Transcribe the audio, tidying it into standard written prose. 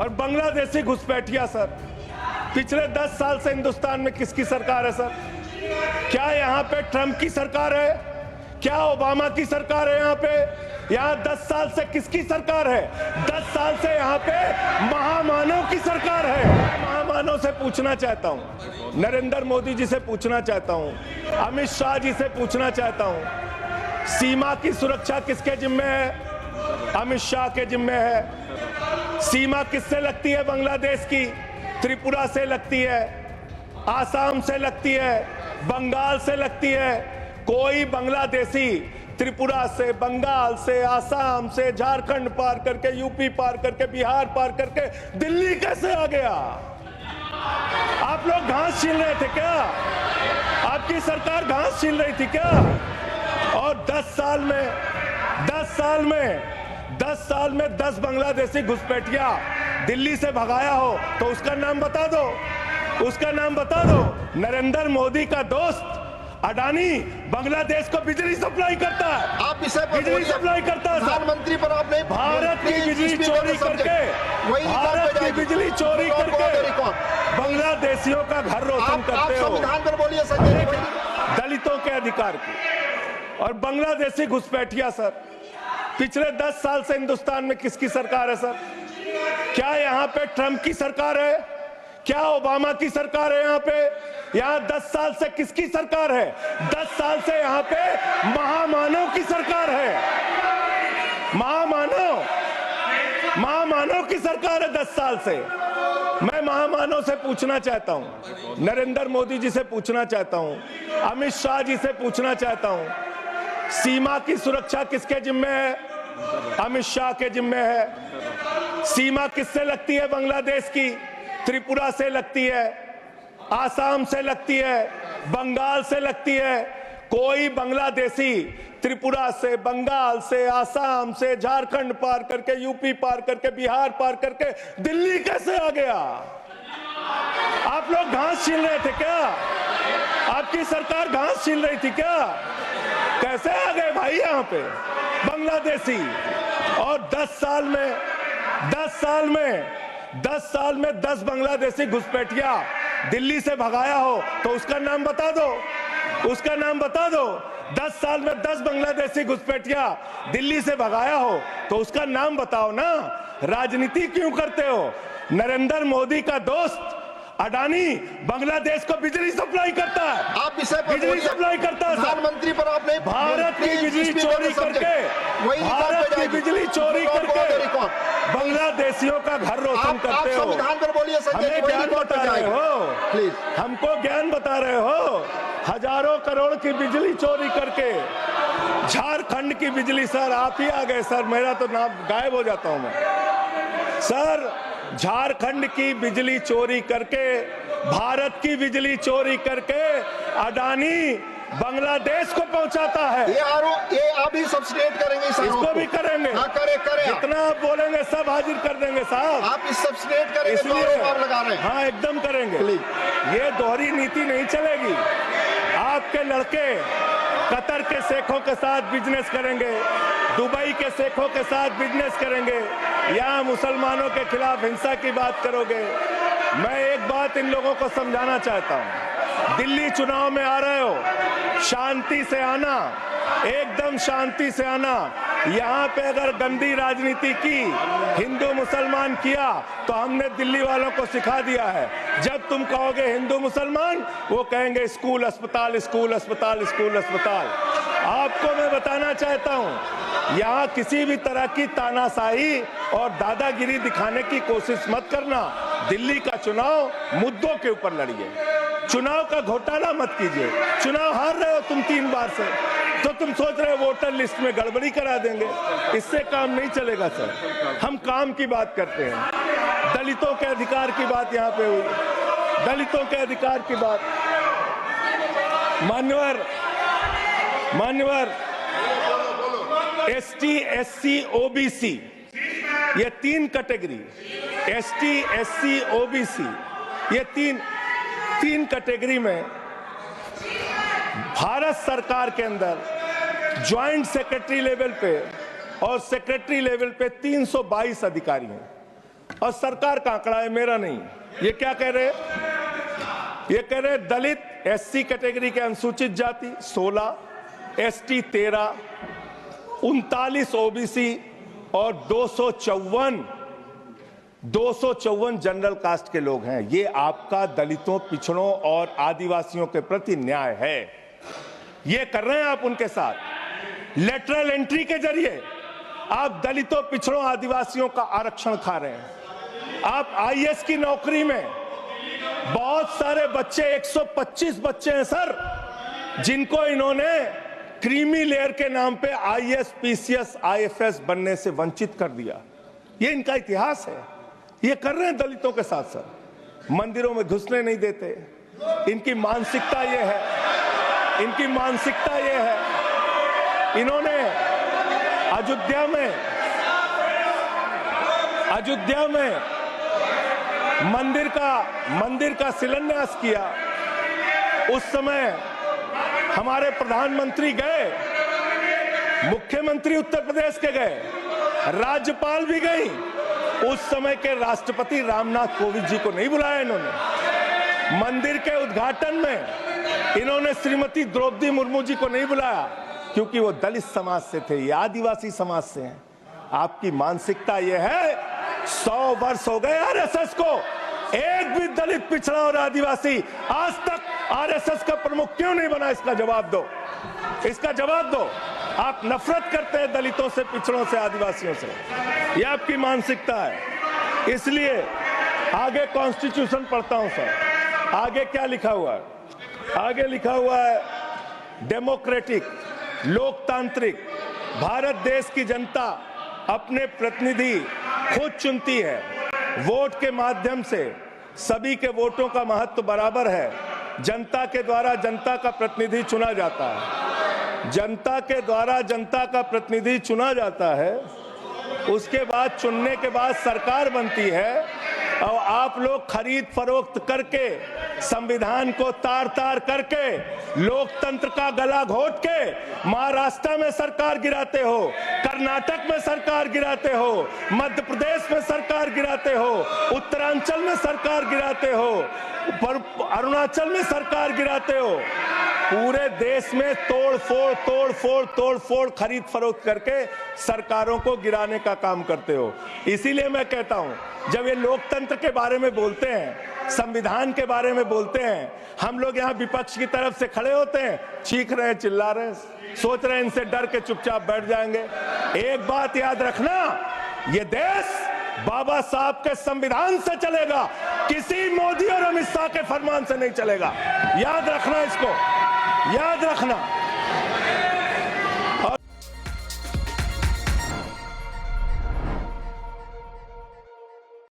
और बांग्लादेशी घुसपैठिया सर, पिछले 10 साल से हिंदुस्तान में किसकी सरकार है सर? क्या यहाँ पे ट्रंप की सरकार है? क्या ओबामा की सरकार है? यहाँ 10 साल से किसकी सरकार है? 10 साल से यहाँ पे महामानव की सरकार है। महामानव से पूछना चाहता हूँ, नरेंद्र मोदी जी से पूछना चाहता हूँ, अमित शाह जी से पूछना चाहता हूँ, सीमा की सुरक्षा किसके जिम्मे है? अमित शाह के जिम्मे है। सीमा किससे लगती है? बांग्लादेश की त्रिपुरा से लगती है, आसाम से लगती है, बंगाल से लगती है। कोई बांग्लादेशी त्रिपुरा से, बंगाल से, आसाम से, झारखंड पार करके, यूपी पार करके, बिहार पार करके दिल्ली कैसे आ गया? आप लोग घास छील रहे थे क्या? आपकी सरकार घास छील रही थी क्या? और 10 साल में 10 बांग्लादेशी घुसपैठिया दिल्ली से भगाया हो तो उसका नाम बता दो, उसका नाम बता दो। नरेंद्र मोदी का दोस्त अडानी बांग्लादेश को बिजली सप्लाई करता है, आप इसे बिजली सप्लाई करता है। प्रधानमंत्री पर आपने भारत की बिजली चोरी करके, भारत की बिजली चोरी करके बांग्लादेशियों का घर रोशन करते हो। संविधान पर बोलिए संजय। दलितों के अधिकार की और बांग्लादेशी घुसपैठिया सर, पिछले 10 साल से हिंदुस्तान में किसकी सरकार है सर? क्या यहाँ पे ट्रंप की सरकार है? क्या ओबामा की सरकार है? यहाँ 10 साल से किसकी सरकार है? 10 साल से यहाँ पे महामानव की सरकार है। महामानव की सरकार है 10 साल से। मैं महामानव से पूछना चाहता हूँ, नरेंद्र मोदी जी से पूछना चाहता हूँ, अमित शाह जी से पूछना चाहता हूँ, सीमा की सुरक्षा किसके जिम्मे है? अमित शाह के जिम्मे है। सीमा किससे लगती है? बांग्लादेश की त्रिपुरा से लगती है, आसाम से लगती है, बंगाल से लगती है। कोई बांग्लादेशी त्रिपुरा से, बंगाल से, आसाम से, झारखंड पार करके, यूपी पार करके, बिहार पार करके दिल्ली कैसे आ गया? आप लोग घास छील रहे थे क्या? आपकी सरकार घास छील रही थी क्या? कैसे आ गए भाई यहाँ पे बांग्लादेशी? और 10 साल में 10 बांग्लादेशी घुसपैठिया दिल्ली से भगाया हो तो उसका नाम बता दो, उसका नाम बता दो। 10 साल में 10 बांग्लादेशी घुसपैठिया दिल्ली से भगाया हो तो उसका नाम बताओ ना। राजनीति क्यों करते हो? नरेंद्र मोदी का दोस्त अडानी बांग्लादेश को बिजली सप्लाई करता है, आप इसे बिजली सप्लाई करता है। प्रधानमंत्री पर आपने भारत की बिजली चोरी करके, भारत की बिजली चोरी करके बांग्लादेशियों का घर रोशन करते हो। संविधान पर बोलिए संजय। हमें ज्ञान बता रहे हो, प्लीज हमको ज्ञान बता रहे हो। हजारों करोड़ की बिजली चोरी करके झारखंड की बिजली, सर आप ही आ गए सर, मेरा तो नाम गायब हो जाता हूं मैं सर। झारखंड की बिजली चोरी करके, भारत की बिजली चोरी करके अडानी बांग्लादेश को पहुंचाता है। ये आप ही सब्सटेट करेंगे, इसको भी करेंगे। हाँ, करे जितना आप बोलेंगे सब हाजिर कर देंगे साहब। आप इस सब्सटेट करेंगे, इसलिए आप लगा रहे हैं। हाँ एकदम करेंगे। ये दोहरी नीति नहीं चलेगी। आपके लड़के कतर के शेखों के साथ बिजनेस करेंगे, दुबई के शेखों के साथ बिजनेस करेंगे, यहाँ मुसलमानों के खिलाफ हिंसा की बात करोगे। मैं एक बात इन लोगों को समझाना चाहता हूँ, दिल्ली चुनाव में आ रहे हो, शांति से आना, एकदम शांति से आना। यहाँ पे अगर गंदी राजनीति की, हिंदू मुसलमान किया तो हमने दिल्ली वालों को सिखा दिया है। जब तुम कहोगे हिंदू मुसलमान, वो कहेंगे स्कूल अस्पताल, स्कूल अस्पताल, स्कूल अस्पताल। आपको मैं बताना चाहता हूँ, यहाँ किसी भी तरह की तानाशाही और दादागिरी दिखाने की कोशिश मत करना। दिल्ली का चुनाव मुद्दों के ऊपर लड़िए, चुनाव का घोटाला मत कीजिए। चुनाव हार रहे हो तुम 3 बार से, तो तुम सोच रहे हो वोटर लिस्ट में गड़बड़ी करा देंगे। इससे काम नहीं चलेगा सर। हम काम की बात करते हैं, दलितों के अधिकार की बात यहाँ पे हुई, दलितों के अधिकार की बात। मान्यवर एसटी, एससी, ओबीसी, ये 3 कैटेगरी, एसटी, एससी, ओबीसी, ये तीन कैटेगरी में भारत सरकार के अंदर ज्वाइंट सेक्रेटरी लेवल पे और सेक्रेटरी लेवल पे 322 अधिकारी हैं। और सरकार का आंकड़ा है, मेरा नहीं। ये क्या कह रहे हैं? ये कह रहे हैं दलित एससी कैटेगरी के अनुसूचित जाति 16, एसटी 13, 39 ओबीसी और 254 जनरल कास्ट के लोग हैं। ये आपका दलितों, पिछड़ों और आदिवासियों के प्रति न्याय है। ये कर रहे हैं आप उनके साथ। लेटरल एंट्री के जरिए आप दलितों, पिछड़ों, आदिवासियों का आरक्षण खा रहे हैं। आप आईएएस की नौकरी में बहुत सारे बच्चे, 125 बच्चे हैं सर, जिनको इन्होंने क्रीमी लेयर के नाम पे आईएएस, पीसीएस, आईएफएस बनने से वंचित कर दिया। ये इनका इतिहास है। ये कर रहे हैं दलितों के साथ सर। मंदिरों में घुसने नहीं देते। इनकी मानसिकता ये है, इनकी मानसिकता ये है। इन्होंने अयोध्या में मंदिर का शिलान्यास किया। उस समय हमारे प्रधानमंत्री गए, मुख्यमंत्री उत्तर प्रदेश के गए, राज्यपाल भी गई। उस समय के राष्ट्रपति रामनाथ कोविंद जी को नहीं बुलाया इन्होंने। मंदिर के उद्घाटन में इन्होंने श्रीमती द्रौपदी मुर्मू जी को नहीं बुलाया, क्योंकि वो दलित समाज से थे, ये आदिवासी समाज से हैं। आपकी मानसिकता ये है। 100 वर्ष हो गए आरएसएस को, एक भी दलित, पिछड़ा और आदिवासी आज तक आरएसएस का प्रमुख क्यों नहीं बना? इसका जवाब दो, इसका जवाब दो। आप नफरत करते हैं दलितों से, पिछड़ों से, आदिवासियों से। यह आपकी मानसिकता है। इसलिए आगे कॉन्स्टिट्यूशन पढ़ता हूं सर। आगे क्या लिखा हुआ है? आगे लिखा हुआ है डेमोक्रेटिक, लोकतांत्रिक भारत देश की जनता अपने प्रतिनिधि खुद चुनती है। वोट के माध्यम से सभी के वोटों का महत्व बराबर है। जनता के द्वारा जनता का प्रतिनिधि चुना जाता है। जनता के द्वारा जनता का प्रतिनिधि चुना जाता है। उसके बाद चुनने के बाद सरकार बनती है, और आप लोग खरीद फरोख्त करके, संविधान को तार तार करके, लोकतंत्र का गला घोट के महाराष्ट्र में सरकार गिराते हो, कर्नाटक में सरकार गिराते हो, मध्य प्रदेश में सरकार गिराते हो, उत्तरांचल में सरकार गिराते हो, अरुणाचल में सरकार गिराते हो। पूरे देश में तोड़ फोड़ खरीद फरोख्त करके सरकारों को गिराने का काम करते हो। इसीलिए मैं कहता हूं, जब ये लोकतंत्र के बारे में बोलते हैं, संविधान के बारे में बोलते हैं, हम लोग यहाँ विपक्ष की तरफ से खड़े होते हैं, चीख रहे हैं, चिल्ला रहे हैं, सोच रहे हैं इनसे डर के चुपचाप बैठ जाएंगे। एक बात याद रखना, ये देश बाबा साहब के संविधान से चलेगा, किसी मोदी और अमित शाह के फरमान से नहीं चलेगा। याद रखना, इसको याद रखना।